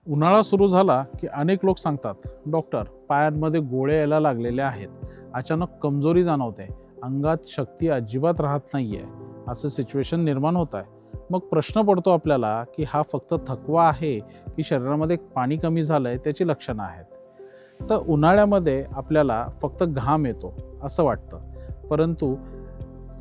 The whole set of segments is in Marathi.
उन्हाळा सुरू झाला की अनेक लोक सांगतात, डॉक्टर पायांमध्ये गोळे यायला लागलेले आहेत, अचानक कमजोरी जाणवते, अंगात शक्ती अजिबात राहत नाही आहे, असं सिच्युएशन निर्माण होत आहे. मग प्रश्न पडतो आपल्याला की हा फक्त थकवा आहे की शरीरामध्ये पाणी कमी झालं आहे त्याची लक्षणं आहेत. तर उन्हाळ्यामध्ये आपल्याला फक्त घाम येतो असं वाटतं, परंतु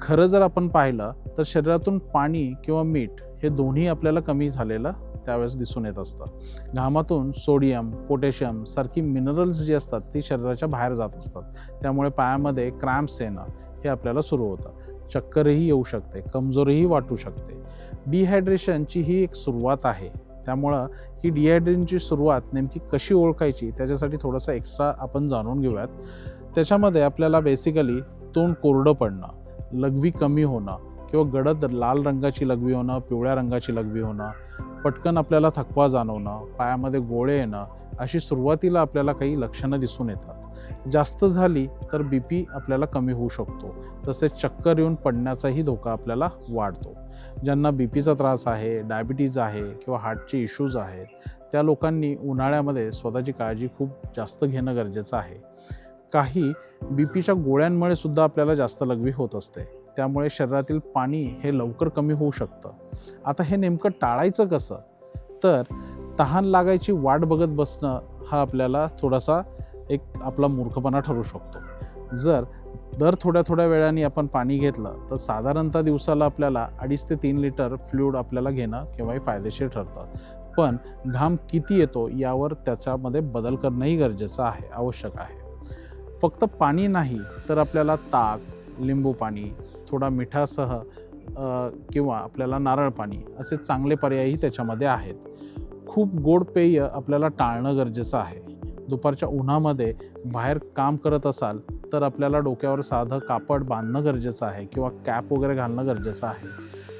खरं जर आपण पाहिलं तर शरीरातून पाणी किंवा मीठ हे दोन्ही आपल्याला कमी झालेलं त्यावेळेस दिसून येत असतं. घामातून सोडियम, पोटॅशियम सारखी मिनरल्स जी असतात ती शरीराच्या बाहेर जात असतात. त्यामुळे पायामध्ये क्रॅम्प्स येणं हे आपल्याला सुरू होतं. चक्करही येऊ शकते, कमजोरीही वाटू शकते. डिहायड्रेशनची ही एक सुरुवात आहे. त्यामुळं ही डिहायड्रेशनची सुरुवात नेमकी कशी ओळखायची त्याच्यासाठी थोडंसं एक्स्ट्रा आपण जाणून घेऊयात. त्याच्यामध्ये आपल्याला बेसिकली तोंड कोरडं पडणं, लघवी कमी होणं किंवा गडद लाल रंगाची लघवी होणं, पिवळ्या रंगाची लघवी होणं, पटकन आपल्याला थकवा जाणवणं, पायामध्ये गोळे येणं, अशी सुरुवातीला आपल्याला काही लक्षणं दिसून येतात. जास्त झाली तर BP आपल्याला कमी होऊ शकतो. तसेच चक्कर येऊन पडण्याचाही धोका आपल्याला वाढतो. ज्यांना BPचा त्रास आहे, डायबिटीज आहे किंवा हार्टचे इश्यूज आहेत, त्या लोकांनी उन्हाळ्यामध्ये स्वतःची काळजी खूप जास्त घेणं गरजेचं आहे. काही BPच्या गोळ्यांमुळे सुद्धा आपल्याला जास्त लघवी होत असते. त्यामुळे शरीरातील पाणी हे लवकर कमी होऊ शकतं. आता हे नेमकं टाळायचं कसं? तर तहान लागायची वाट बघत बसणं हा आपल्याला थोडासा एक आपला मूर्खपणा ठरू शकतो. जर दर थोड्या वेळाने आपण पाणी घेतलं तर साधारणतः दिवसाला आपल्याला 2.5 ते 3 लिटर फ्लूइड आपल्याला घेणं केव्हाही फायदेशीर ठरतं. पण घाम किती येतो यावर त्याच्यामध्ये बदल करणंही गरजेचं आहे, आवश्यक आहे. फक्त पाणी नाही तर आपल्याला ताक, लिंबू पाणी, थोडा मिठासह किंवा आपल्याला नारळ पाणी असे चांगले पर्यायही त्याच्यामध्ये आहेत. खूप गोड पेय आपल्याला टाळणं गरजेचं आहे. दुपारच्या उन्हामध्ये बाहेर काम करत असाल तर आपल्याला डोक्यावर साधं कापड बांधणं गरजेचं आहे किंवा कॅप वगैरे घालणं गरजेचं आहे.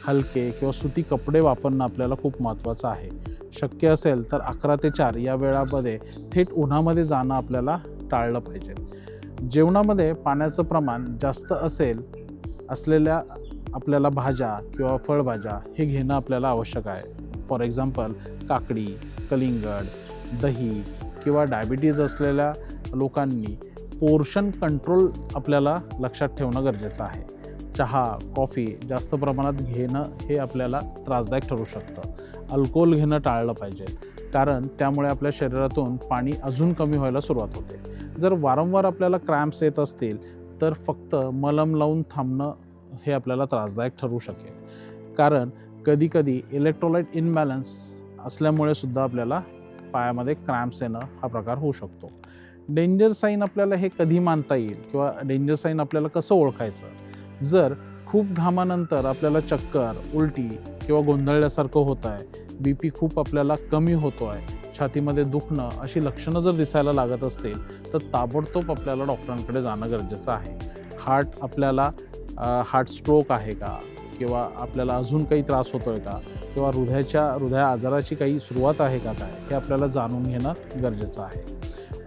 हलके किंवा सुती कपडे वापरणं आपल्याला खूप महत्त्वाचं आहे. शक्य असेल तर 11 ते 4 या वेळामध्ये थेट उन्हामध्ये जाणं आपल्याला टाळलं पाहिजे. जेवणामध्ये पाण्याचं प्रमाण जास्त असलेल्या आपल्याला भाज्या किंवा फळभाज्या हे घेणं आपल्याला आवश्यक आहे. फॉर एक्झाम्पल काकडी, कलिंगड, दही किंवा डायबिटीज असलेल्या लोकांनी पोर्शन कंट्रोल आपल्याला लक्षात ठेवणं गरजेचं आहे. चहा, कॉफी जास्त प्रमाणात घेणं हे आपल्याला त्रासदायक ठरू शकतं. अल्कोहोल घेणं टाळलं पाहिजे, कारण त्यामुळे आपल्या शरीरातून पाणी अजून कमी व्हायला सुरुवात होते. जर वारंवार आपल्याला क्रॅम्प्स येत असतील तर फक्त मलम लावून थांबणं हे आपल्याला त्रासदायक ठरू शकेल, कारण कधीकधी इलेक्ट्रोलाइट इनबॅलन्स असल्यामुळे सुद्धा आपल्याला पायामध्ये क्रॅम्प्स येणं हा प्रकार होऊ शकतो. डेंजर साईन आपल्याला हे कधी मानता येईल किंवा डेंजर साईन आपल्याला कसं ओळखायचं? जर खूप घामानंतर आपल्याला चक्कर, उलटी किंवा गोंधळल्यासारखं होत आहे, BP खूप आपल्याला कमी होतो आहे, छातीमध्ये दुखणं अशी लक्षणं जर दिसायला लागत असतील तर ताबडतोब आपल्याला डॉक्टरांकडे जाणं गरजेचं आहे. हार्ट स्ट्रोक आहे का, किंवा आपल्याला अजून काही त्रास होतो आहे का, किंवा हृदय आजाराची काही सुरुवात आहे का काय, हे आपल्याला जाणून घेणं गरजेचं आहे.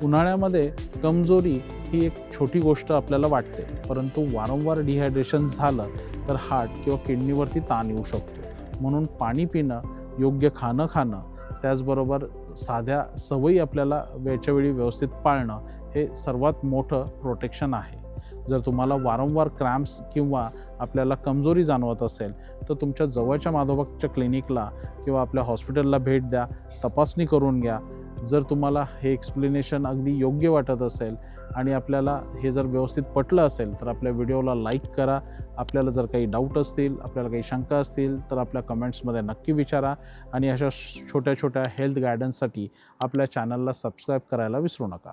उन्हाळ्यामध्ये कमजोरी ही एक छोटी गोष्ट आपल्याला वाटते, परंतु वारंवार डिहायड्रेशन झालं तर हार्ट किंवा किडनीवरती ताण येऊ शकतो. म्हणून पाणी पिणं, योग्य खाणं, त्याचबरोबर साध्या सवयी आपल्याला वेळच्या वेळी व्यवस्थित पाळणं हे सर्वात मोठं प्रोटेक्शन आहे. जर तुम्हाला वारंवार क्रॅम्प्स किंवा आपल्याला कमजोरी जाणवत असेल तर तुमच्या जवळच्या माधोबागच्या क्लिनिकला किंवा आपल्या हॉस्पिटलला भेट द्या, तपासणी करून घ्या. जर तुम्हाला हे एक्सप्लेनेशन अगदी योग्य वाटत असेल आणि आपल्याला हे जर व्यवस्थित पटलं असेल तर आपल्या व्हिडिओला लाईक करा. आपल्याला जर काही डाऊट असतील, आपल्याला काही शंका असतील तर आपल्या कमेंट्समध्ये नक्की विचारा. आणि अशा छोट्या हेल्थ गायडन्ससाठी आपल्या चॅनलला सबस्क्राईब करायला विसरू नका.